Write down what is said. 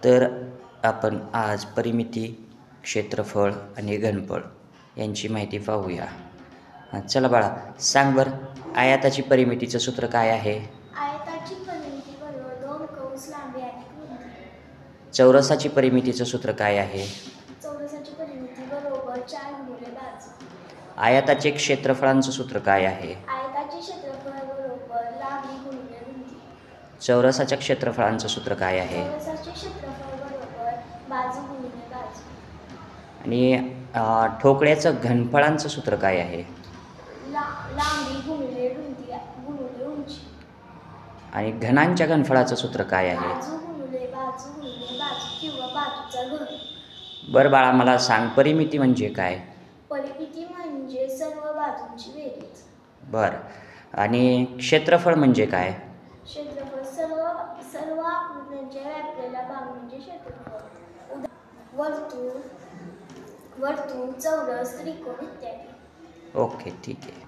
तर आपण आज परिमिती, क्षेत्रफळ आणि घनफळ यांची माहिती पाहूया. चला बाळा, सांग बरं, आयताची परिमितीचं सूत्र काय आहे? आयताची परिमिती बरोबर 2 कंस लांबी आणि रुंदी. चौरसाची परिमितीचं सूत्र काय आहे? चौरसाची परिमिती बरोबर 4 गुणिले बाजू. आयताचे क्षेत्रफळांचं सूत्र काय आहे? आयताचे क्षेत्रफळ बरोबर लांबी गुणिले रुंदी. चौरसाच्या क्षेत्रफळांचं सूत्र काय आहे? चौरसाचे क्षेत्रफळ बरोबर बाजू गुणिले बाजू. आणि ठोकळ्याचं घनफळांचं सूत्र काय आहे? लांबी गुणिले रुंदी गुणिले उंची. आणि घनांच्या घनफळाचं सूत्र काय आहे? बाजू गुणिले बाजू किंवा बाजूचा घन. बरं बाळा, मला सांग, परिमिती म्हणजे काय? परिमिती म्हणजे सर्व बाजूंची बेरीज. बरं. आणि क्षेत्रफळ म्हणजे काय? क्षेत्रफळ सर्व आकृत्यांच्या व्यापलेला भाग म्हणजे क्षेत्रफळ. वर्तुळ, चौरस, त्रिकोण इत्यादी. ओके, ठीक आहे.